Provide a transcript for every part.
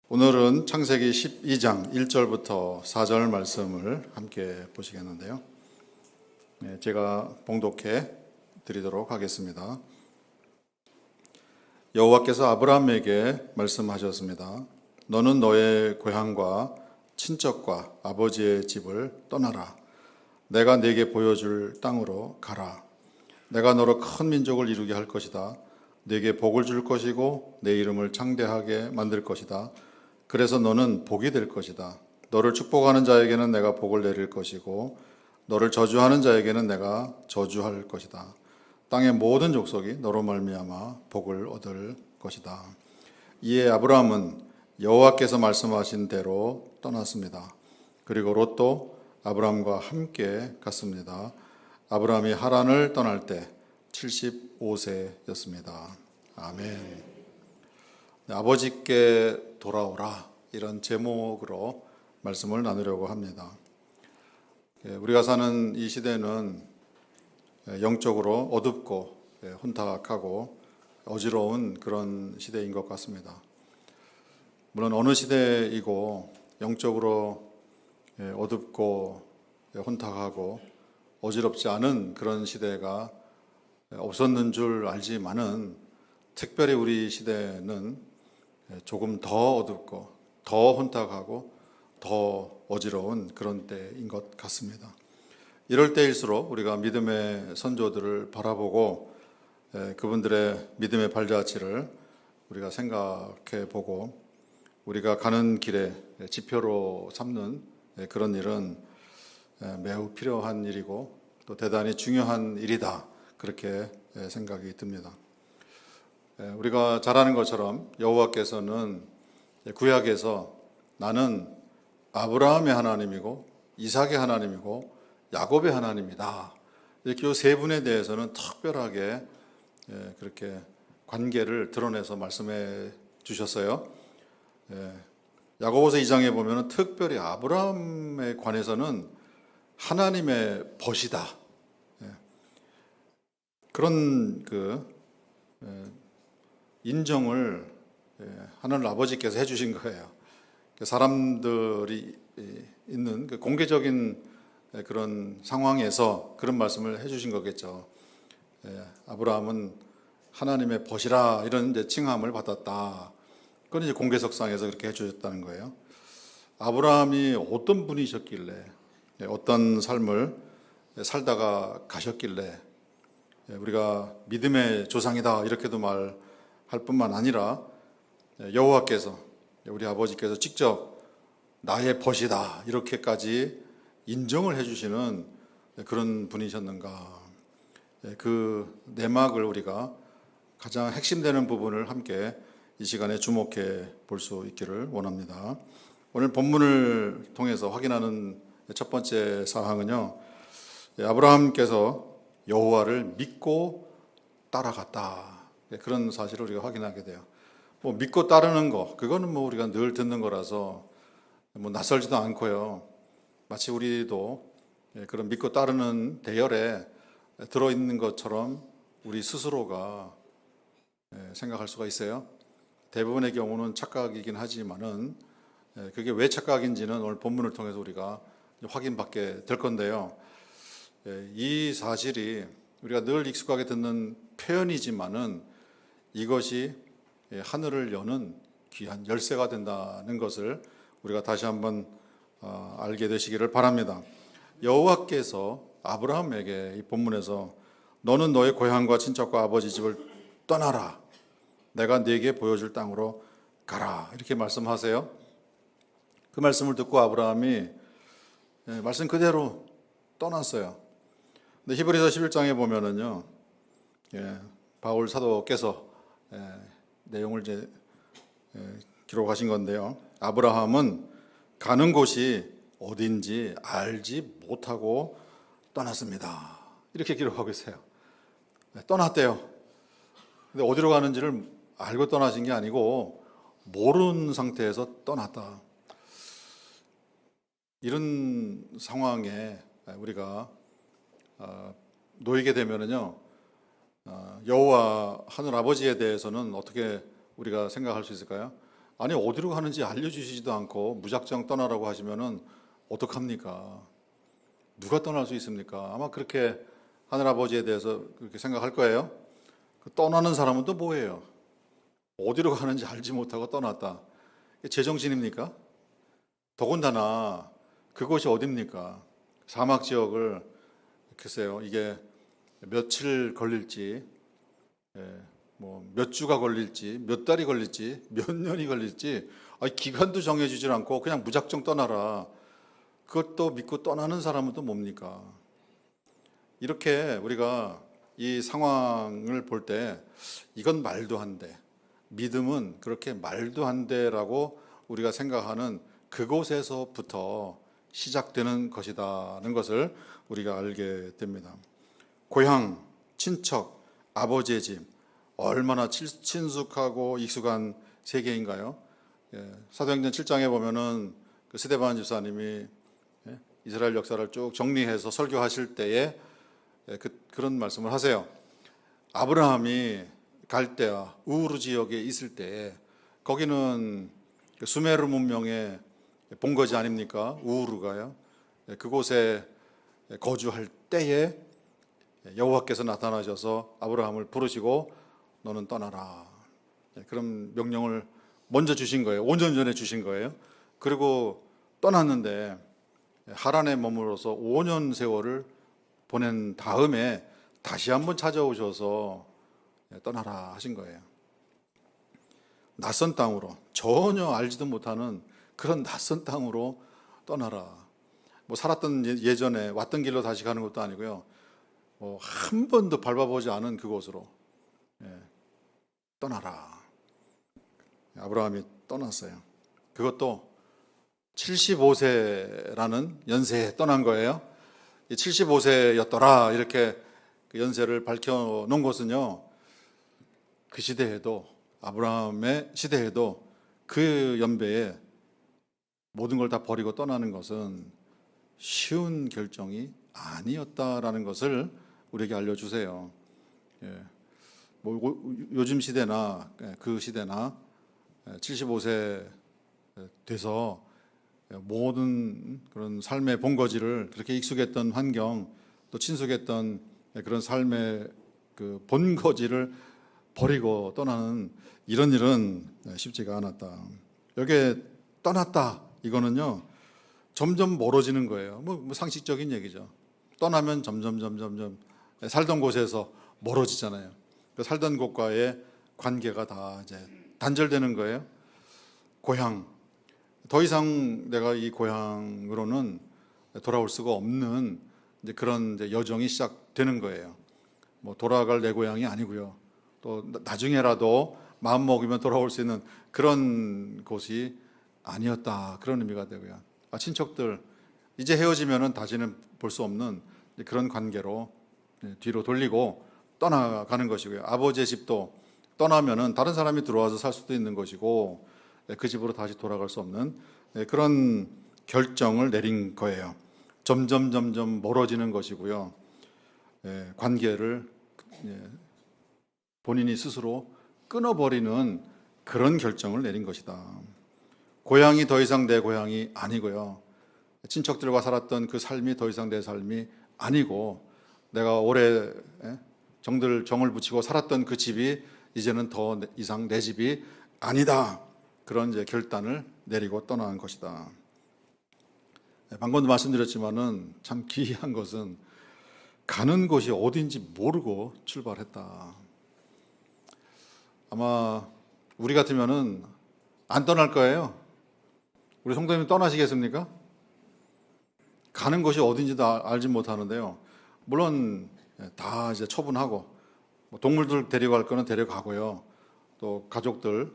오늘은 창세기 12장 1절부터 4절 말씀을 함께 보시겠는데요. 제가 봉독해 드리도록 하겠습니다. 여호와께서 아브라함에게 말씀하셨습니다. 너는 너의 고향과 친척과 아버지의 집을 떠나라. 내가 네게 보여줄 땅으로 가라. 내가 너로 큰 민족을 이루게 할 것이다. 네게 복을 줄 것이고 내 이름을 창대하게 만들 것이다. 그래서 너는 복이 될 것이다. 너를 축복하는 자에게는 내가 복을 내릴 것이고 너를 저주하는 자에게는 내가 저주할 것이다. 땅의 모든 족속이 너로 말미암아 복을 얻을 것이다. 이에 아브라함은 여호와께서 말씀하신 대로 떠났습니다. 그리고 롯도 아브라함과 함께 갔습니다. 아브라함이 하란을 떠날 때 75세였습니다. 아멘. 아버지께 돌아오라, 이런 제목으로 말씀을 나누려고 합니다. 우리가 사는 이 시대는 영적으로 어둡고 혼탁하고 어지러운 그런 시대인 것 같습니다. 물론 어느 시대이고 영적으로 어둡고 혼탁하고 어지럽지 않은 그런 시대가 없었는 줄 알지만은 특별히 우리 시대는 조금 더 어둡고 더 혼탁하고 더 어지러운 그런 때인 것 같습니다. 이럴 때일수록 우리가 믿음의 선조들을 바라보고 그분들의 믿음의 발자취를 우리가 생각해 보고 우리가 가는 길에 지표로 삼는 그런 일은 매우 필요한 일이고 또 대단히 중요한 일이다, 그렇게 생각이 듭니다. 우리가 잘 아는 것처럼 여호와께서는 구약에서 나는 아브라함의 하나님이고 이삭의 하나님이고 야곱의 하나님이다, 이렇게 이 세 분에 대해서는 특별하게 그렇게 관계를 드러내서 말씀해 주셨어요. 야고보서 2장에 보면 특별히 아브라함에 관해서는 하나님의 벗이다, 그런 인정을 하늘 아버지께서 해주신 거예요. 사람들이 있는 공개적인 그런 상황에서 그런 말씀을 해주신 거겠죠. 아브라함은 하나님의 벗이라, 이런 이제 칭함을 받았다. 그건 이제 공개석상에서 그렇게 해주셨다는 거예요. 아브라함이 어떤 분이셨길래, 어떤 삶을 살다가 가셨길래 우리가 믿음의 조상이다 이렇게도 말할 뿐만 아니라 여호와께서, 우리 아버지께서 직접 나의 벗이다 이렇게까지 인정을 해주시는 그런 분이셨는가, 그 내막을 우리가 가장 핵심되는 부분을 함께 이 시간에 주목해 볼 수 있기를 원합니다. 오늘 본문을 통해서 확인하는 첫 번째 사항은요, 아브라함께서 여호와를 믿고 따라갔다, 그런 사실을 우리가 확인하게 돼요. 믿고 따르는 거, 그거는 우리가 늘 듣는 거라서 낯설지도 않고요. 마치 우리도 그런 믿고 따르는 대열에 들어있는 것처럼 우리 스스로가 생각할 수가 있어요. 대부분의 경우는 착각이긴 하지만은 그게 왜 착각인지는 오늘 본문을 통해서 우리가 확인받게 될 건데요. 이 사실이 우리가 늘 익숙하게 듣는 표현이지만은 이것이 하늘을 여는 귀한 열쇠가 된다는 것을 우리가 다시 한번 알게 되시기를 바랍니다. 여호와께서 아브라함에게 이 본문에서 너는 너의 고향과 친척과 아버지 집을 떠나라. 내가 네게 보여줄 땅으로 가라. 이렇게 말씀하세요. 그 말씀을 듣고 아브라함이 말씀 그대로 떠났어요. 근데 히브리서 11장에 보면은요, 바울 사도께서 내용을 이제 기록하신 건데요. 아브라함은 가는 곳이 어딘지 알지 못하고 떠났습니다. 이렇게 기록하고 있어요. 떠났대요. 근데 어디로 가는지를 알고 떠나신 게 아니고 모르는 상태에서 떠났다. 이런 상황에 우리가 놓이게 되면은요, 여호와 하늘 아버지에 대해서는 어떻게 우리가 생각할 수 있을까요? 아니 어디로 가는지 알려주시지도 않고 무작정 떠나라고 하시면은 어떡합니까? 누가 떠날 수 있습니까? 아마 그렇게 하늘아버지에 대해서 그렇게 생각할 거예요. 그 떠나는 사람은 또 뭐예요? 어디로 가는지 알지 못하고 떠났다. 이게 제정신입니까? 더군다나 그곳이 어딥니까? 사막 지역을 글쎄요, 이게 며칠 걸릴지, 뭐 몇 주가 걸릴지, 몇 달이 걸릴지, 몇 년이 걸릴지, 기간도 정해주질 않고 그냥 무작정 떠나라. 그것도 믿고 떠나는 사람은 또 뭡니까? 이렇게 우리가 이 상황을 볼 때 이건 말도 안 돼. 믿음은 그렇게 말도 안 돼라고 우리가 생각하는 그곳에서부터 시작되는 것이다는 것을 우리가 알게 됩니다. 고향, 친척, 아버지의 집, 얼마나 친숙하고 익숙한 세계인가요? 사도행전 7장에 보면은 그 스데반 집사님이 이스라엘 역사를 쭉 정리해서 설교하실 때에 그런 말씀을 하세요. 아브라함이 갈대아 우르 지역에 있을 때 거기는 수메르 문명의 본거지 아닙니까? 우르가요. 그곳에 거주할 때에 여호와께서 나타나셔서 아브라함을 부르시고 너는 떠나라. 그런 명령을 먼저 주신 거예요. 5년 전에 주신 거예요. 그리고 떠났는데 하란에 머물러서 5년 세월을 보낸 다음에 다시 한번 찾아오셔서 떠나라 하신 거예요. 낯선 땅으로, 전혀 알지도 못하는 그런 낯선 땅으로 떠나라. 뭐 살았던 예전에 왔던 길로 다시 가는 것도 아니고요. 뭐 한 번도 밟아보지 않은 그곳으로 떠나라. 아브라함이 떠났어요. 그것도 75세라는 연세에 떠난 거예요. 75세였더라 이렇게 그 연세를 밝혀놓은 것은요, 그 시대에도, 아브라함의 시대에도 그 연배에 모든 걸 다 버리고 떠나는 것은 쉬운 결정이 아니었다라는 것을 우리에게 알려주세요. 뭐 요즘 시대나 그 시대나 75세 돼서 모든 그런 삶의 본거지를 그렇게 익숙했던 환경, 또 친숙했던 그런 삶의 그 본거지를 버리고 떠나는 이런 일은 쉽지가 않았다. 여기에 떠났다 이거는요, 점점 멀어지는 거예요. 뭐 상식적인 얘기죠. 떠나면 점점 살던 곳에서 멀어지잖아요. 그 살던 곳과의 관계가 다 이제 단절되는 거예요. 고향, 더 이상 내가 이 고향으로는 돌아올 수가 없는 이제 그런 이제 여정이 시작되는 거예요. 뭐 돌아갈 내 고향이 아니고요. 또 나중에라도 마음 먹으면 돌아올 수 있는 그런 곳이 아니었다, 그런 의미가 되고요. 친척들 이제 헤어지면은 다시는 볼 수 없는 그런 관계로 뒤로 돌리고 떠나가는 것이고요. 아버지의 집도 떠나면은 다른 사람이 들어와서 살 수도 있는 것이고 그 집으로 다시 돌아갈 수 없는 그런 결정을 내린 거예요. 점점 멀어지는 것이고요. 관계를 본인이 스스로 끊어버리는 그런 결정을 내린 것이다. 고향이 더 이상 내 고향이 아니고요. 친척들과 살았던 그 삶이 더 이상 내 삶이 아니고, 내가 오래 정을 붙이고 살았던 그 집이 이제는 더 이상 내 집이 아니다. 그런 이제 결단을 내리고 떠난 것이다. 방금도 말씀드렸지만은 참 기이한 것은 가는 곳이 어딘지 모르고 출발했다. 아마 우리 같으면은 안 떠날 거예요. 우리 성도님 떠나시겠습니까? 가는 곳이 어딘지도 알지 못하는데요. 물론 다 이제 처분하고 뭐 동물들 데려갈 거는 데려가고요. 또 가족들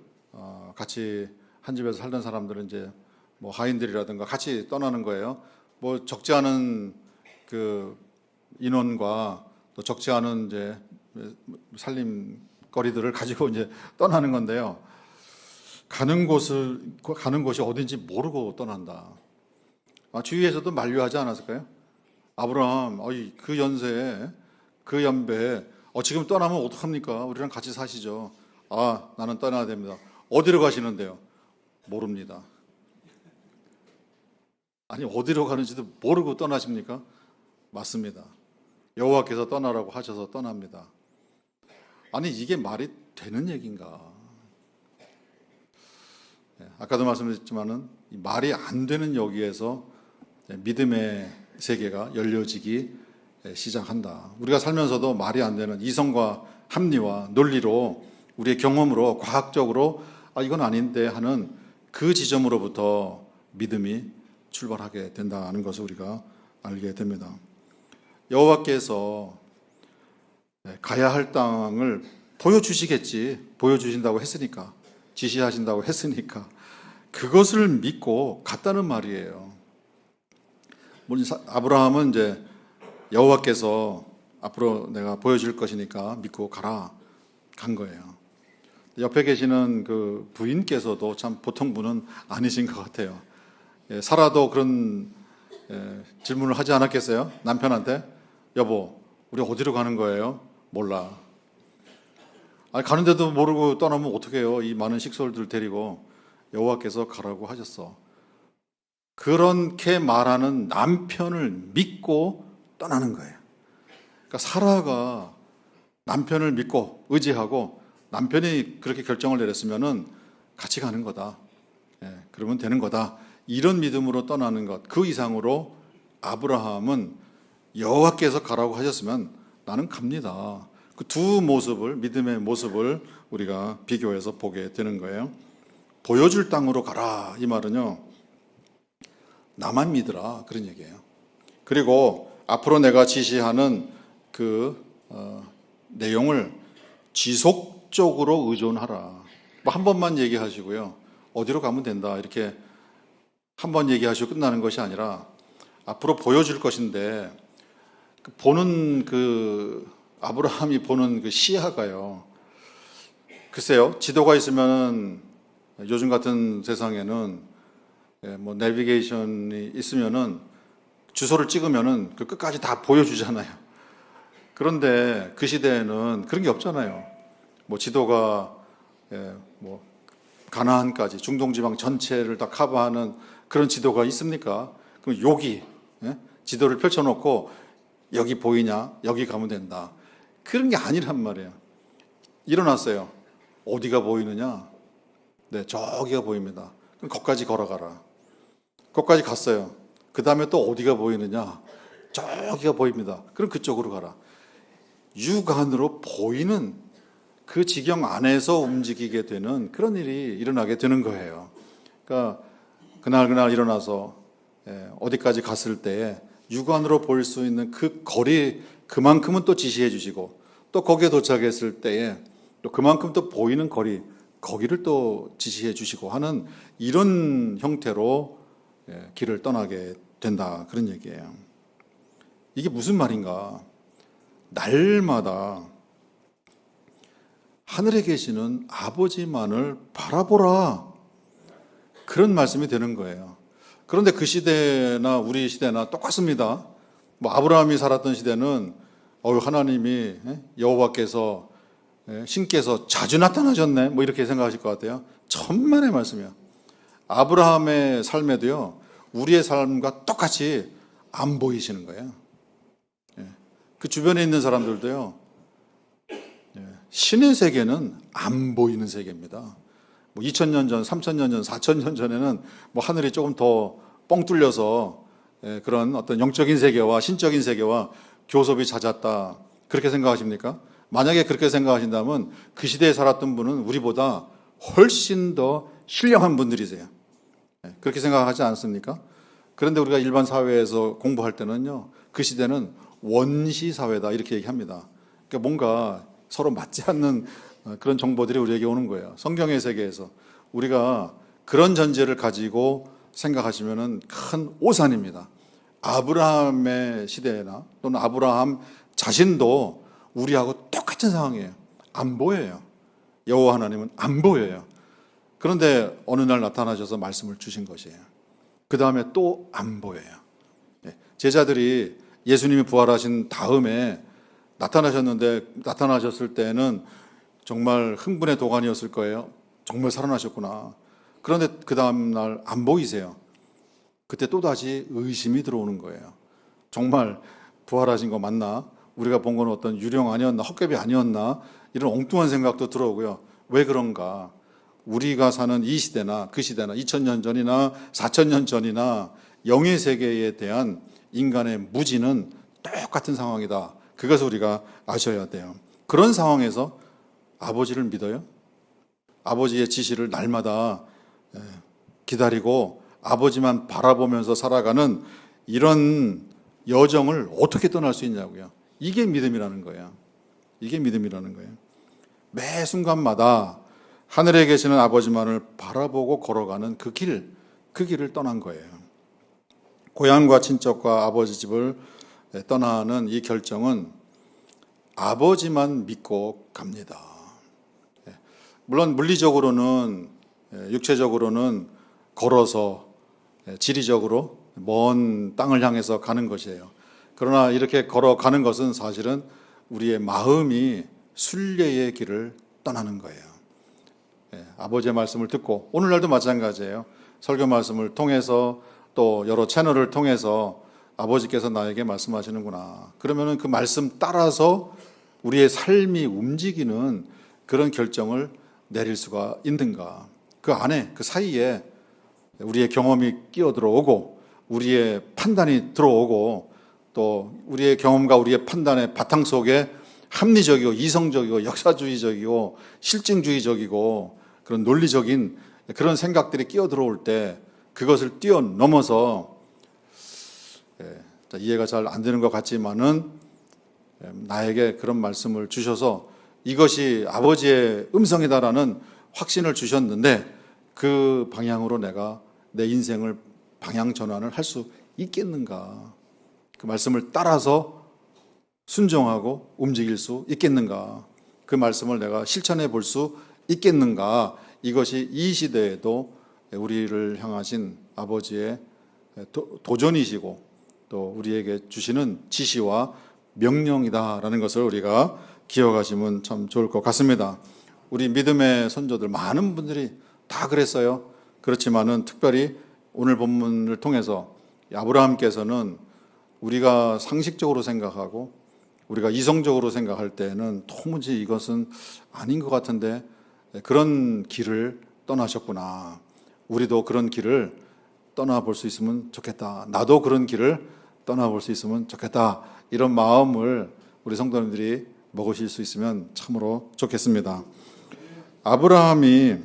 같이 한 집에서 살던 사람들은 이제 뭐 하인들이라든가 같이 떠나는 거예요. 뭐 적지 않은 그 인원과 또 적지 않은 이제 살림거리들을 가지고 이제 떠나는 건데요. 가는 곳이 어딘지 모르고 떠난다. 주위에서도 만류하지 않았을까요? 아브라함, 그 연세에, 그 연배에, 지금 떠나면 어떡합니까? 우리랑 같이 사시죠. 나는 떠나야 됩니다. 어디로 가시는데요? 모릅니다. 아니 어디로 가는지도 모르고 떠나십니까? 맞습니다. 여호와께서 떠나라고 하셔서 떠납니다. 아니 이게 말이 되는 얘기인가? 아까도 말씀드렸지만은 말이 안 되는 여기에서 믿음의 세계가 열려지기 시작한다. 우리가 살면서도 말이 안 되는 이성과 합리와 논리로 우리의 경험으로 과학적으로 이건 아닌데 하는 그 지점으로부터 믿음이 출발하게 된다는 것을 우리가 알게 됩니다. 여호와께서 가야 할 땅을 보여주시겠지. 보여주신다고 했으니까, 지시하신다고 했으니까 그것을 믿고 갔다는 말이에요. 물론 아브라함은 이제 여호와께서 앞으로 내가 보여줄 것이니까 믿고 가라 간 거예요. 옆에 계시는 그 부인께서도 참 보통 분은 아니신 것 같아요. 사라도 그런 질문을 하지 않았겠어요? 남편한테 여보 우리 어디로 가는 거예요? 몰라. 아니, 가는데도 모르고 떠나면 어떡해요? 이 많은 식솔들 데리고 여호와께서 가라고 하셨어. 그렇게 말하는 남편을 믿고 떠나는 거예요. 그러니까 사라가 남편을 믿고 의지하고 남편이 그렇게 결정을 내렸으면은 같이 가는 거다. 그러면 되는 거다. 이런 믿음으로 떠나는 것. 그 이상으로 아브라함은 여호와께서 가라고 하셨으면 나는 갑니다. 그 두 모습을, 믿음의 모습을 우리가 비교해서 보게 되는 거예요. 보여줄 땅으로 가라. 이 말은요, 나만 믿으라. 그런 얘기예요. 그리고 앞으로 내가 지시하는 그 내용을 지속적으로 의존하라. 뭐 한 번만 얘기하시고요. 어디로 가면 된다. 이렇게 한 번 얘기하시고 끝나는 것이 아니라 앞으로 보여줄 것인데 보는 아브라함이 보는 그 시야가요. 글쎄요. 지도가 있으면은 요즘 같은 세상에는 뭐 내비게이션이 있으면은 주소를 찍으면은 그 끝까지 다 보여주잖아요. 그런데 그 시대에는 그런 게 없잖아요. 뭐 지도가 뭐 가나안까지 중동 지방 전체를 다 커버하는 그런 지도가 있습니까? 그럼 여기 지도를 펼쳐놓고 여기 보이냐? 여기 가면 된다. 그런 게 아니란 말이에요. 일어났어요. 어디가 보이느냐? 네, 저기가 보입니다. 그럼 거기까지 걸어가라. 거기까지 갔어요. 그 다음에 또 어디가 보이느냐? 저기가 보입니다. 그럼 그쪽으로 가라. 육안으로 보이는 그 지경 안에서 움직이게 되는 그런 일이 일어나게 되는 거예요. 그러니까 그날 일어나서 어디까지 갔을 때 육안으로 볼 수 있는 그 거리 그만큼은 또 지시해 주시고 또 거기에 도착했을 때에 또 그만큼 또 보이는 거리 거기를 또 지시해 주시고 하는 이런 형태로 길을 떠나게 된다. 그런 얘기예요. 이게 무슨 말인가? 날마다 하늘에 계시는 아버지만을 바라보라. 그런 말씀이 되는 거예요. 그런데 그 시대나 우리 시대나 똑같습니다. 뭐 아브라함이 살았던 시대는 하나님이 여호와께서 신께서 자주 나타나셨네. 뭐 이렇게 생각하실 것 같아요. 천만의 말씀이야. 아브라함의 삶에도요. 우리의 삶과 똑같이 안 보이시는 거예요. 그 주변에 있는 사람들도요. 신의 세계는 안 보이는 세계입니다. 뭐 2000년 전, 3000년 전, 4000년 전에는 뭐 하늘이 조금 더 뻥 뚫려서 그런 어떤 영적인 세계와 신적인 세계와 교섭이 잦았다. 그렇게 생각하십니까? 만약에 그렇게 생각하신다면 그 시대에 살았던 분은 우리보다 훨씬 더 신령한 분들이세요. 그렇게 생각하지 않습니까? 그런데 우리가 일반 사회에서 공부할 때는요, 그 시대는 원시 사회다 이렇게 얘기합니다. 그러니까 뭔가 서로 맞지 않는 그런 정보들이 우리에게 오는 거예요. 성경의 세계에서 우리가 그런 전제를 가지고 생각하시면은 큰 오산입니다. 아브라함의 시대나 또는 아브라함 자신도 우리하고 똑같은 상황이에요. 안 보여요. 여호와 하나님은 안 보여요. 그런데 어느 날 나타나셔서 말씀을 주신 것이에요. 그 다음에 또 안 보여요. 제자들이 예수님이 부활하신 다음에 나타나셨을 때는 정말 흥분의 도가니였을 거예요. 정말 살아나셨구나. 그런데 그 다음날 안 보이세요. 그때 또다시 의심이 들어오는 거예요. 정말 부활하신 거 맞나? 우리가 본 건 어떤 유령 아니었나? 헛개비 아니었나? 이런 엉뚱한 생각도 들어오고요. 왜 그런가? 우리가 사는 이 시대나 그 시대나 2000년 전이나 4000년 전이나 영의 세계에 대한 인간의 무지는 똑같은 상황이다. 그것을 우리가 아셔야 돼요. 그런 상황에서 아버지를 믿어요? 아버지의 지시를 날마다 기다리고 아버지만 바라보면서 살아가는 이런 여정을 어떻게 떠날 수 있냐고요. 이게 믿음이라는 거예요. 이게 믿음이라는 거예요. 매 순간마다 하늘에 계시는 아버지만을 바라보고 걸어가는 그 길을 떠난 거예요. 고향과 친척과 아버지 집을 떠나는 이 결정은 아버지만 믿고 갑니다. 물론 물리적으로는, 육체적으로는 걸어서 지리적으로 먼 땅을 향해서 가는 것이에요. 그러나 이렇게 걸어가는 것은 사실은 우리의 마음이 순례의 길을 떠나는 거예요. 아버지의 말씀을 듣고, 오늘날도 마찬가지예요. 설교 말씀을 통해서 또 여러 채널을 통해서 아버지께서 나에게 말씀하시는구나. 그러면은 그 말씀 따라서 우리의 삶이 움직이는 그런 결정을 내릴 수가 있는가. 그 안에, 그 사이에 우리의 경험이 끼어 들어오고 우리의 판단이 들어오고 또 우리의 경험과 우리의 판단의 바탕 속에 합리적이고 이성적이고 역사주의적이고 실증주의적이고 그런 논리적인 그런 생각들이 끼어 들어올 때 그것을 뛰어넘어서 이해가 잘 안 되는 것 같지만은 나에게 그런 말씀을 주셔서 이것이 아버지의 음성이다라는 확신을 주셨는데 그 방향으로 내가 내 인생을 방향 전환을 할 수 있겠는가? 그 말씀을 따라서 순종하고 움직일 수 있겠는가? 그 말씀을 내가 실천해 볼 수 있겠는가? 이것이 이 시대에도 우리를 향하신 아버지의 도전이시고 또 우리에게 주시는 지시와 명령이다라는 것을 우리가 기억하시면 참 좋을 것 같습니다. 우리 믿음의 선조들 많은 분들이 다 그랬어요. 그렇지만은 특별히 오늘 본문을 통해서 아브라함께서는 우리가 상식적으로 생각하고 우리가 이성적으로 생각할 때는 도무지 이것은 아닌 것 같은데 그런 길을 떠나셨구나. 우리도 그런 길을 떠나볼 수 있으면 좋겠다. 나도 그런 길을 떠나볼 수 있으면 좋겠다. 이런 마음을 우리 성도님들이 먹으실 수 있으면 참으로 좋겠습니다. 아브라함이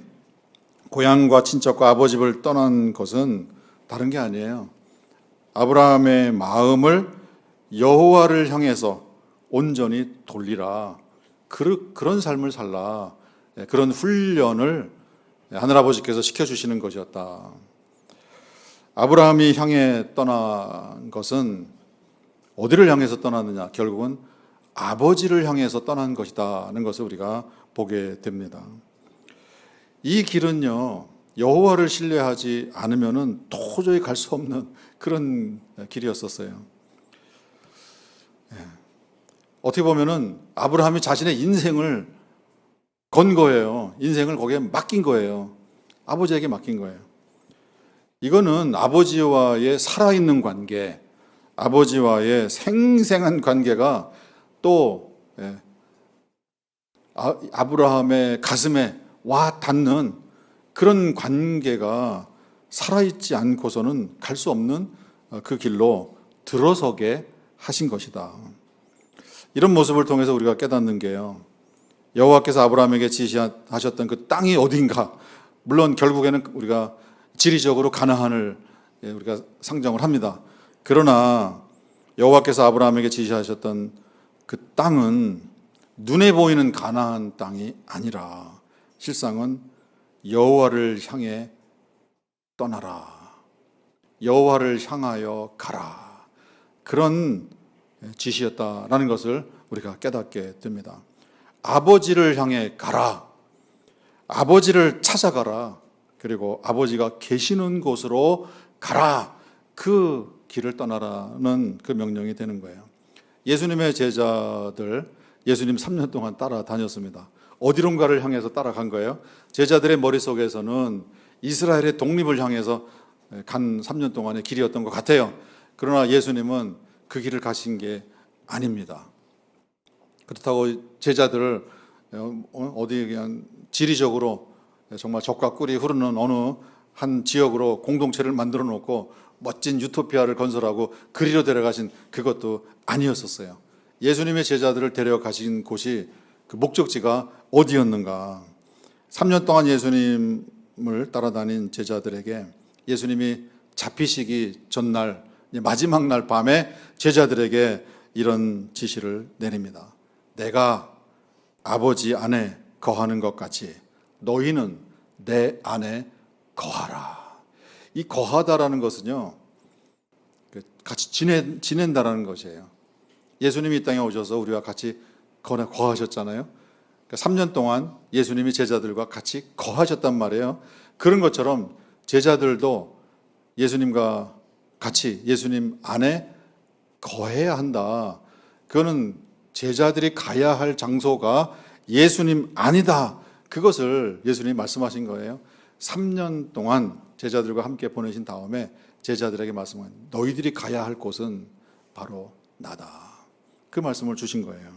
고향과 친척과 아버지 집을 떠난 것은 다른 게 아니에요. 아브라함의 마음을 여호와를 향해서 온전히 돌리라. 그런 삶을 살라. 그런 훈련을 하늘아버지께서 시켜주시는 것이었다. 아브라함이 향해 떠난 것은 어디를 향해서 떠났느냐? 결국은 아버지를 향해서 떠난 것이다는 것을 우리가 보게 됩니다. 이 길은요, 여호와를 신뢰하지 않으면은 도저히 갈 수 없는 그런 길이었었어요. 어떻게 보면은 아브라함이 자신의 인생을 건 거예요. 인생을 거기에 맡긴 거예요. 아버지에게 맡긴 거예요. 이거는 아버지와의 살아있는 관계, 아버지와의 생생한 관계가 또 아브라함의 가슴에 와 닿는 그런 관계가 살아있지 않고서는 갈 수 없는 그 길로 들어서게 하신 것이다. 이런 모습을 통해서 우리가 깨닫는 게요. 여호와께서 아브라함에게 지시하셨던 그 땅이 어딘가, 물론 결국에는 우리가 지리적으로 가나안을 우리가 상정을 합니다. 그러나 여호와께서 아브라함에게 지시하셨던 그 땅은 눈에 보이는 가나안 땅이 아니라 실상은 여호와를 향해 떠나라. 여호와를 향하여 가라. 그런 지시였다라는 것을 우리가 깨닫게 됩니다. 아버지를 향해 가라. 아버지를 찾아가라. 그리고 아버지가 계시는 곳으로 가라. 그 길을 떠나라는 그 명령이 되는 거예요. 예수님의 제자들, 예수님 3년 동안 따라다녔습니다. 어디론가를 향해서 따라간 거예요. 제자들의 머릿속에서는 이스라엘의 독립을 향해서 간 3년 동안의 길이었던 것 같아요. 그러나 예수님은 그 길을 가신 게 아닙니다. 그렇다고 제자들을 어디 그냥 지리적으로 정말 적과 꿀이 흐르는 어느 한 지역으로 공동체를 만들어 놓고 멋진 유토피아를 건설하고 그리로 데려가신 그것도 아니었었어요. 예수님의 제자들을 데려가신 곳이 그 목적지가 어디였는가? 3년 동안 예수님을 따라다닌 제자들에게 예수님이 잡히시기 전날 마지막 날 밤에 제자들에게 이런 지시를 내립니다. 내가 아버지 안에 거하는 것 같이 너희는 내 안에 거하라. 이 거하다라는 것은요, 같이 지낸다라는 것이에요. 예수님이 이 땅에 오셔서 우리와 같이 거하셨잖아요. 3년 동안 예수님이 제자들과 같이 거하셨단 말이에요. 그런 것처럼 제자들도 예수님과 같이 예수님 안에 거해야 한다. 그거는 제자들이 가야 할 장소가 예수님 안이다. 그것을 예수님이 말씀하신 거예요. 3년 동안 제자들과 함께 보내신 다음에 제자들에게 말씀한 너희들이 가야 할 곳은 바로 나다. 그 말씀을 주신 거예요.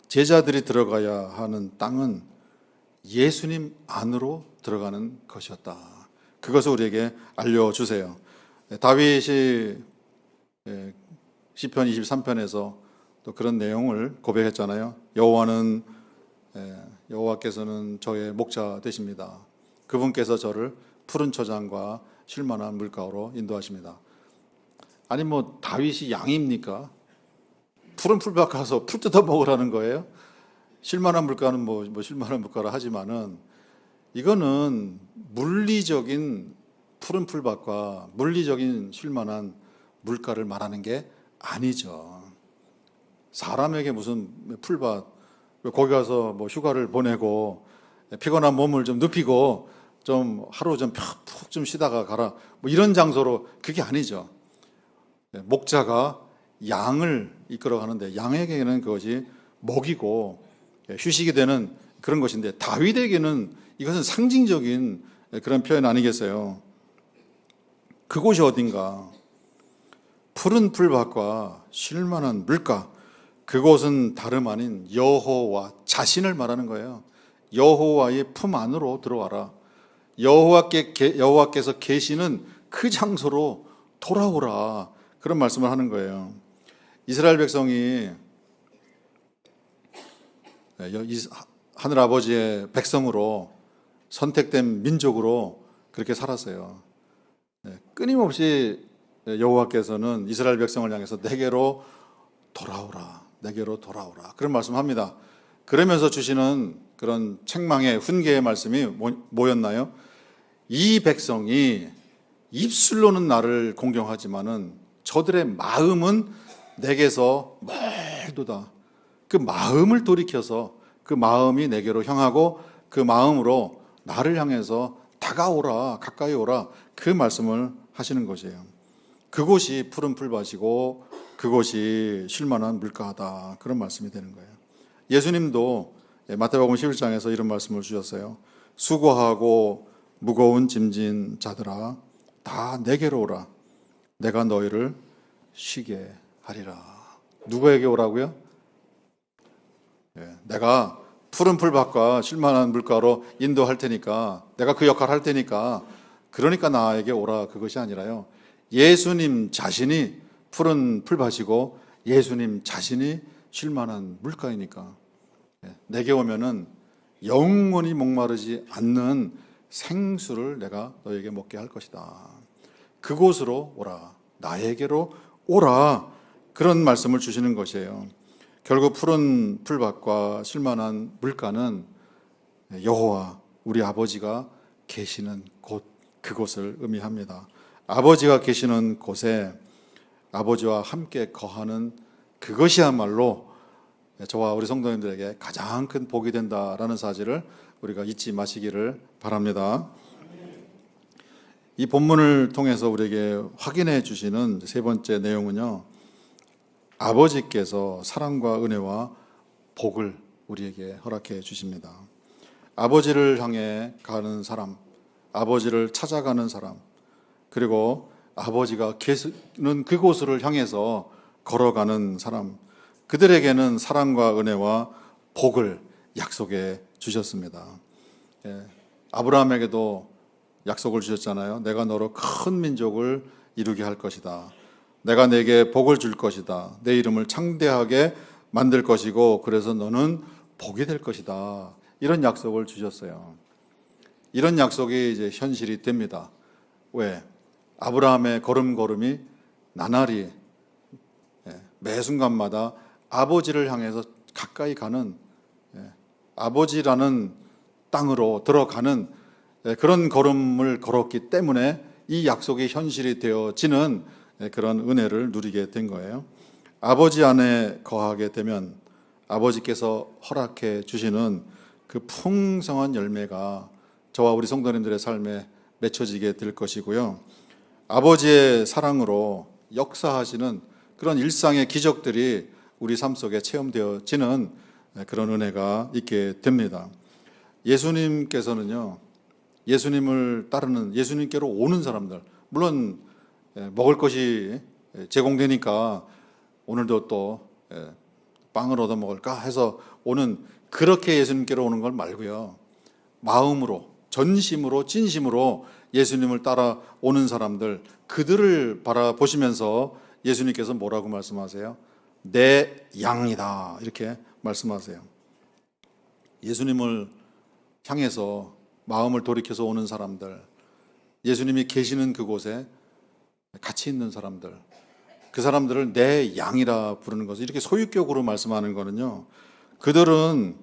제자들이 들어가야 하는 땅은 예수님 안으로 들어가는 것이었다. 그것을 우리에게 알려주세요. 다윗이 시편 23편에서 또 그런 내용을 고백했잖아요. 여호와께서는 저의 목자 되십니다. 그분께서 저를 푸른 초장과 쉴만한 물가로 인도하십니다. 아니 뭐 다윗이 양입니까? 푸른 풀밭 가서 풀 뜯어 먹으라는 거예요. 쉴만한 물가는 뭐 쉴만한 물가라 하지만은 이거는 물리적인 푸른 풀밭과 물리적인 쉴만한 물가를 말하는 게 아니죠. 사람에게 무슨 풀밭, 거기 가서 뭐 휴가를 보내고 피곤한 몸을 좀 눕히고 좀 하루 좀 푹 좀 쉬다가 가라. 뭐 이런 장소로 그게 아니죠. 목자가 양을 이끌어 가는데 양에게는 그것이 먹이고 휴식이 되는 그런 것인데 다윗에게는 이것은 상징적인 그런 표현 아니겠어요? 그곳이 어딘가? 푸른 풀밭과 쉴만한 물가. 그곳은 다름 아닌 여호와 자신을 말하는 거예요. 여호와의 품 안으로 들어와라. 여호와께서 계시는 그 장소로 돌아오라. 그런 말씀을 하는 거예요. 이스라엘 백성이 하늘 아버지의 백성으로 선택된 민족으로 그렇게 살았어요. 끊임없이 여호와께서는 이스라엘 백성을 향해서 내게로 돌아오라, 내게로 돌아오라 그런 말씀합니다. 그러면서 주시는 그런 책망의 훈계의 말씀이 뭐였나요? 이 백성이 입술로는 나를 공경하지만은 저들의 마음은 내게서 멀도다. 그 마음을 돌이켜서 그 마음이 내게로 향하고 그 마음으로 나를 향해서 다가오라, 가까이 오라 그 말씀을 하시는 것이에요. 그곳이 푸른 풀밭이고 그곳이 쉴만한 물가다 그런 말씀이 되는 거예요. 예수님도 마태복음 11장에서 이런 말씀을 주셨어요. 수고하고 무거운 짐진 자들아 다 내게로 오라. 내가 너희를 쉬게 하리라. 누구에게 오라고요? 내가 푸른 풀밭과 쉴만한 물가로 인도할 테니까 내가 그 역할을 할 테니까 그러니까 나에게 오라 그것이 아니라요. 예수님 자신이 푸른 풀밭이고 예수님 자신이 쉴만한 물가이니까 내게 오면은 영원히 목마르지 않는 생수를 내가 너에게 먹게 할 것이다. 그곳으로 오라. 나에게로 오라. 그런 말씀을 주시는 것이에요. 결국 푸른 풀밭과 쉴만한 물가는 여호와 우리 아버지가 계시는 곳 그곳을 의미합니다. 아버지가 계시는 곳에 아버지와 함께 거하는 그것이야말로 저와 우리 성도님들에게 가장 큰 복이 된다라는 사실을 우리가 잊지 마시기를 바랍니다. 이 본문을 통해서 우리에게 확인해 주시는 세 번째 내용은요. 아버지께서 사랑과 은혜와 복을 우리에게 허락해 주십니다. 아버지를 향해 가는 사람, 아버지를 찾아가는 사람, 그리고 아버지가 계시는 그곳을 향해서 걸어가는 사람, 그들에게는 사랑과 은혜와 복을 약속해 주셨습니다. 예, 아브라함에게도 약속을 주셨잖아요. 내가 너로 큰 민족을 이루게 할 것이다. 내가 내게 복을 줄 것이다. 내 이름을 창대하게 만들 것이고 그래서 너는 복이 될 것이다. 이런 약속을 주셨어요. 이런 약속이 이제 현실이 됩니다. 왜? 아브라함의 걸음걸음이 나날이 매 순간마다 아버지를 향해서 가까이 가는 아버지라는 땅으로 들어가는 그런 걸음을 걸었기 때문에 이 약속이 현실이 되어지는 그런 은혜를 누리게 된 거예요. 아버지 안에 거하게 되면 아버지께서 허락해 주시는 그 풍성한 열매가 저와 우리 성도님들의 삶에 맺혀지게 될 것이고요. 아버지의 사랑으로 역사하시는 그런 일상의 기적들이 우리 삶 속에 체험되어지는 그런 은혜가 있게 됩니다. 예수님께서는요, 예수님을 따르는 예수님께로 오는 사람들, 물론 먹을 것이 제공되니까 오늘도 또 빵을 얻어 먹을까 해서 오는, 그렇게 예수님께로 오는 걸 말고요, 마음으로, 전심으로, 진심으로 예수님을 따라오는 사람들, 그들을 바라보시면서 예수님께서 뭐라고 말씀하세요? 내 양이다, 이렇게 말씀하세요. 예수님을 향해서 마음을 돌이켜서 오는 사람들, 예수님이 계시는 그곳에 같이 있는 사람들, 그 사람들을 내 양이라 부르는 것을 이렇게 소유격으로 말씀하는 거는요, 그들은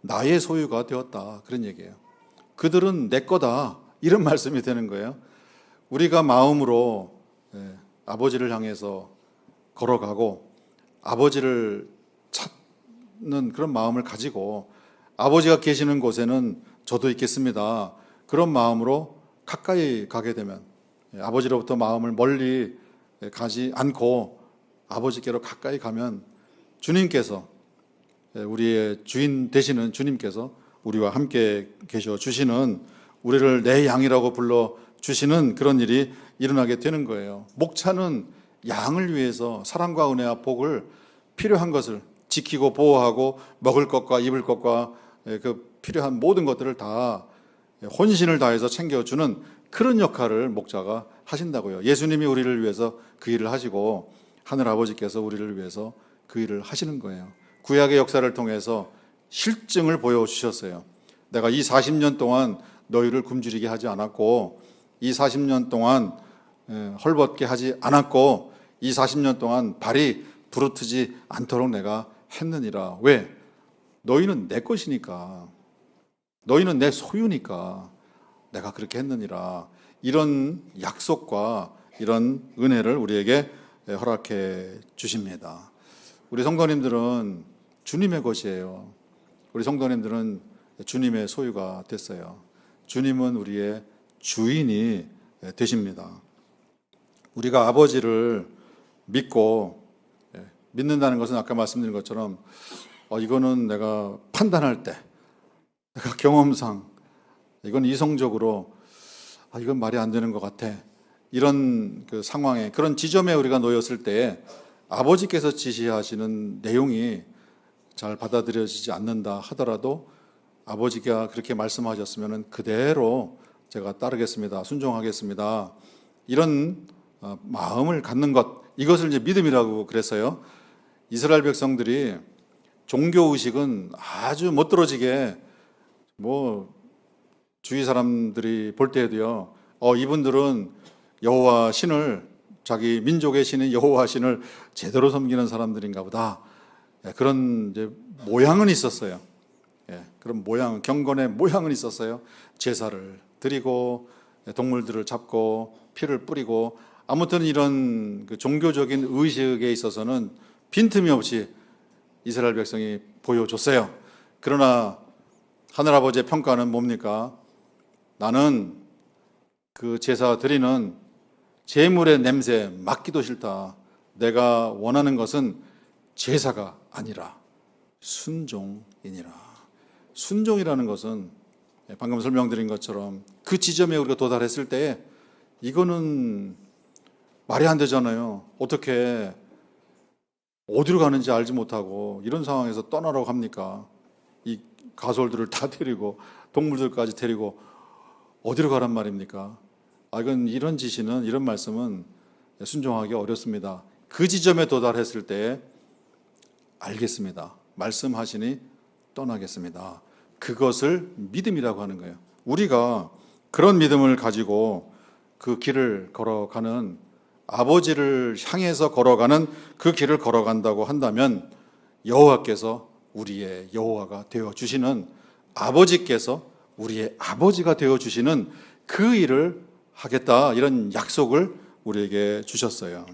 나의 소유가 되었다, 그런 얘기예요. 그들은 내 거다, 이런 말씀이 되는 거예요. 우리가 마음으로 아버지를 향해서 걸어가고 아버지를 찾는 그런 마음을 가지고 아버지가 계시는 곳에는 저도 있겠습니다, 그런 마음으로 가까이 가게 되면, 아버지로부터 마음을 멀리 가지 않고 아버지께로 가까이 가면 주님께서, 우리의 주인 되시는 주님께서 우리와 함께 계셔 주시는, 우리를 내 양이라고 불러 주시는 그런 일이 일어나게 되는 거예요. 목차는 양을 위해서 사랑과 은혜와 복을, 필요한 것을 지키고 보호하고 먹을 것과 입을 것과 그 필요한 모든 것들을 다 혼신을 다해서 챙겨주는 그런 역할을 목자가 하신다고요. 예수님이 우리를 위해서 그 일을 하시고 하늘 아버지께서 우리를 위해서 그 일을 하시는 거예요. 구약의 역사를 통해서 실증을 보여주셨어요. 내가 이 40년 동안 너희를 굶주리게 하지 않았고, 이 40년 동안 헐벗게 하지 않았고, 이 40년 동안 발이 부르트지 않도록 내가 했느니라. 왜? 너희는 내 것이니까, 너희는 내 소유니까 내가 그렇게 했느니라. 이런 약속과 이런 은혜를 우리에게 허락해 주십니다. 우리 성도님들은 주님의 것이에요. 우리 성도님들은 주님의 소유가 됐어요. 주님은 우리의 주인이 되십니다. 우리가 아버지를 믿고, 믿는다는 것은 아까 말씀드린 것처럼 이거는 내가 판단할 때, 내가 경험상 이건 이성적으로 이건 말이 안 되는 것 같아, 이런 그 상황에, 그런 지점에 우리가 놓였을 때 아버지께서 지시하시는 내용이 잘 받아들여지지 않는다 하더라도 아버지가 그렇게 말씀하셨으면 그대로 제가 따르겠습니다, 순종하겠습니다, 이런 마음을 갖는 것, 이것을 이제 믿음이라고 그랬어요. 이스라엘 백성들이 종교의식은 아주 멋들어지게, 주위 사람들이 볼 때에도요, 이분들은 여호와 신을, 자기 민족의 신인 여호와 신을 제대로 섬기는 사람들인가 보다, 그런 이제 모양은 있었어요. 그런 모양, 경건의 모양은 있었어요. 제사를 드리고 동물들을 잡고 피를 뿌리고, 아무튼 이런 그 종교적인 의식에 있어서는 빈틈이 없이 이스라엘 백성이 보여줬어요. 그러나 하늘아버지의 평가는 뭡니까? 나는 그 제사 드리는 제물의 냄새 맡기도 싫다. 내가 원하는 것은 제사가 아니라 순종이니라. 순종이라는 것은 방금 설명드린 것처럼 그 지점에 우리가 도달했을 때에 이거는 말이 안 되잖아요. 어떻게 어디로 가는지 알지 못하고 이런 상황에서 떠나라고 합니까? 이 가솔들을 다 데리고 동물들까지 데리고 어디로 가란 말입니까? 이건 이런 지시는, 이런 말씀은 순종하기 어렵습니다. 그 지점에 도달했을 때 알겠습니다. 말씀하시니 떠나겠습니다. 그것을 믿음이라고 하는 거예요. 우리가 그런 믿음을 가지고 그 길을 걸어가는, 아버지를 향해서 걸어가는 그 길을 걸어간다고 한다면 여호와께서 우리의 여호와가 되어 주시는, 아버지께서 우리의 아버지가 되어 주시는 그 일을 하겠다, 이런 약속을 우리에게 주셨어요.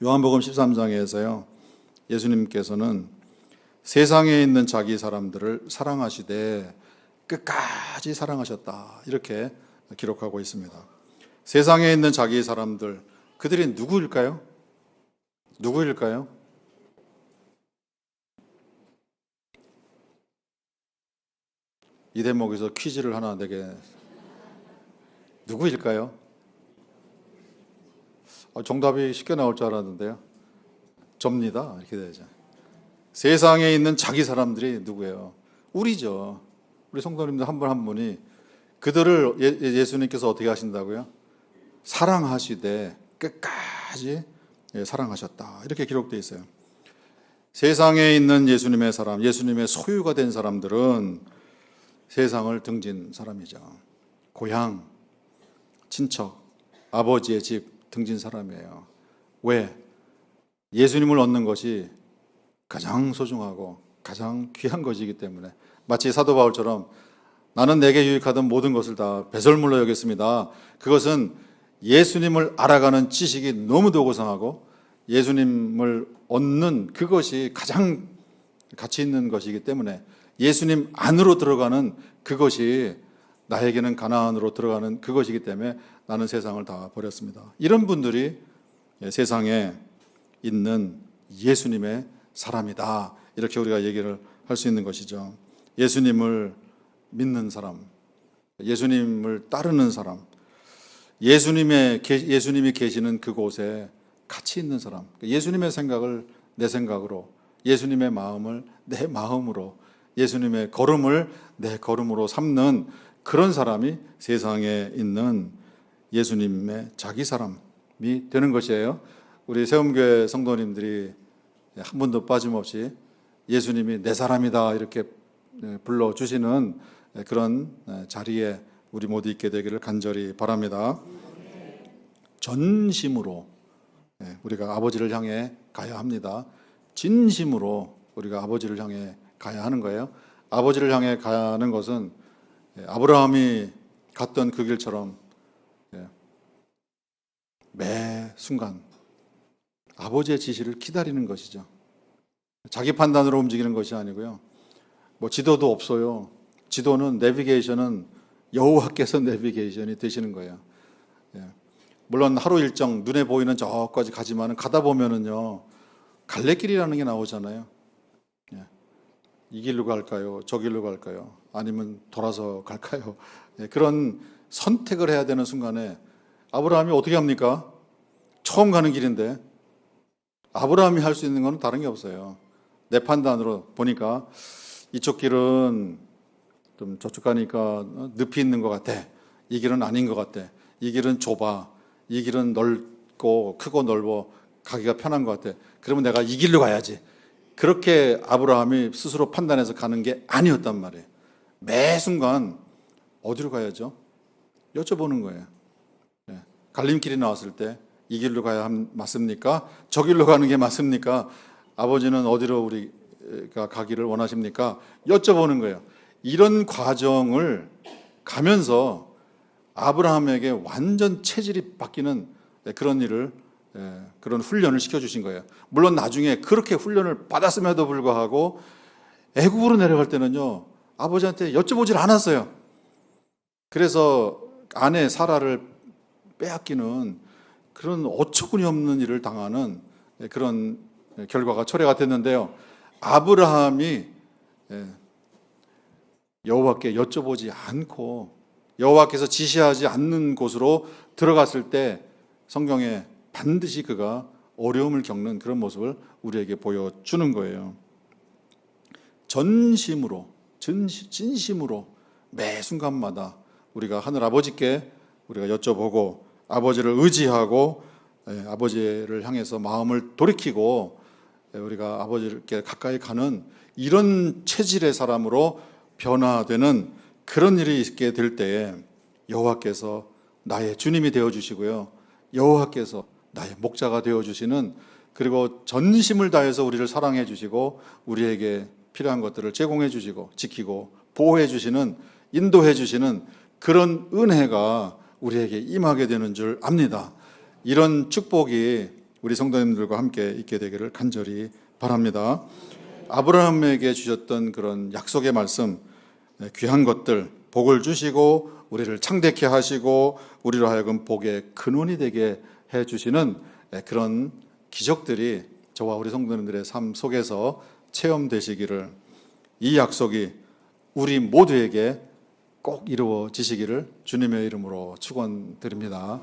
요한복음 13장에서요, 예수님께서는 세상에 있는 자기 사람들을 사랑하시되 끝까지 사랑하셨다, 이렇게 기록하고 있습니다. 세상에 있는 자기 사람들, 그들이 누구일까요? 누구일까요? 이 대목에서 퀴즈를 하나 내게, 누구일까요? 정답이 쉽게 나올 줄 알았는데요. 접니다. 이렇게 되죠. 세상에 있는 자기 사람들이 누구예요? 우리죠. 우리 성도님들 한 분 한 분이 그들을 예수님께서 어떻게 하신다고요? 사랑하시되 끝까지 사랑하셨다, 이렇게 기록되어 있어요. 세상에 있는 예수님의 사람, 예수님의 소유가 된 사람들은 세상을 등진 사람이죠. 고향, 친척, 아버지의 집 등진 사람이에요. 왜? 예수님을 얻는 것이 가장 소중하고 가장 귀한 것이기 때문에. 마치 사도 바울처럼 나는 내게 유익하던 모든 것을 다 배설물로 여겼습니다. 그것은 예수님을 알아가는 지식이 너무도 고상하고 예수님을 얻는 그것이 가장 가치 있는 것이기 때문에 예수님 안으로 들어가는 그것이 나에게는 가나안으로 들어가는 그것이기 때문에 나는 세상을 다 버렸습니다. 이런 분들이 세상에 있는 예수님의 사람이다, 이렇게 우리가 얘기를 할 수 있는 것이죠. 예수님을 믿는 사람, 예수님을 따르는 사람, 예수님이 계시는 그곳에 가치 있는 사람, 예수님의 생각을 내 생각으로, 예수님의 마음을 내 마음으로, 예수님의 걸음을 내 걸음으로 삼는 그런 사람이 세상에 있는 예수님의 자기 사람이 되는 것이에요. 우리 세움교회 성도님들이 한 번도 빠짐없이 예수님이 내 사람이다 이렇게 불러주시는 그런 자리에 우리 모두 있게 되기를 간절히 바랍니다. 전심으로 우리가 아버지를 향해 가야 합니다. 진심으로 우리가 아버지를 향해 가야 하는 거예요. 아버지를 향해 가는 것은 아브라함이 갔던 그 길처럼 매 순간 아버지의 지시를 기다리는 것이죠. 자기 판단으로 움직이는 것이 아니고요. 뭐 지도도 없어요. 지도는, 내비게이션은 여호와께서 내비게이션이 되시는 거예요. 물론 하루 일정 눈에 보이는 저까지 가지만 가다 보면은요, 갈래길이라는 게 나오잖아요. 이 길로 갈까요? 저 길로 갈까요? 아니면 돌아서 갈까요? 그런 선택을 해야 되는 순간에 아브라함이 어떻게 합니까? 처음 가는 길인데 아브라함이 할 수 있는 건 다른 게 없어요. 내 판단으로 보니까 이쪽 길은 좀 저쪽 가니까 늪이 있는 것 같아. 이 길은 아닌 것 같아. 이 길은 좁아. 이 길은 넓고 크고 넓어 가기가 편한 것 같아. 그러면 내가 이 길로 가야지. 그렇게 아브라함이 스스로 판단해서 가는 게 아니었단 말이에요. 매 순간 어디로 가야죠? 여쭤보는 거예요. 갈림길이 나왔을 때 이 길로 가야 맞습니까? 저 길로 가는 게 맞습니까? 아버지는 어디로 우리가 가기를 원하십니까? 여쭤보는 거예요. 이런 과정을 가면서 아브라함에게 완전 체질이 바뀌는 그런 일을, 그런 훈련을 시켜주신 거예요. 물론 나중에 그렇게 훈련을 받았음에도 불구하고 애굽으로 내려갈 때는요, 아버지한테 여쭤보질 않았어요. 그래서 아내 사라를 빼앗기는 그런 어처구니 없는 일을 당하는 그런 결과가 초래가 됐는데요. 아브라함이 여호와께 여쭤보지 않고 여호와께서 지시하지 않는 곳으로 들어갔을 때 성경에 반드시 그가 어려움을 겪는 그런 모습을 우리에게 보여주는 거예요. 전심으로, 진심으로 매 순간마다 우리가 하늘 아버지께 우리가 여쭤보고 아버지를 의지하고 아버지를 향해서 마음을 돌이키고 우리가 아버지께 가까이 가는 이런 체질의 사람으로 변화되는 그런 일이 있게 될 때에 여호와께서 나의 주님이 되어주시고요, 여호와께서 나의 목자가 되어주시는, 그리고 전심을 다해서 우리를 사랑해 주시고 우리에게 필요한 것들을 제공해 주시고 지키고 보호해 주시는, 인도해 주시는 그런 은혜가 우리에게 임하게 되는 줄 압니다. 이런 축복이 우리 성도님들과 함께 있게 되기를 간절히 바랍니다. 아브라함에게 주셨던 그런 약속의 말씀, 귀한 것들, 복을 주시고 우리를 창대케 하시고 우리로 하여금 복의 근원이 되게 해 주시는 그런 기적들이 저와 우리 성도님들의 삶 속에서 체험되시기를, 이 약속이 우리 모두에게 꼭 이루어지시기를 주님의 이름으로 축원드립니다.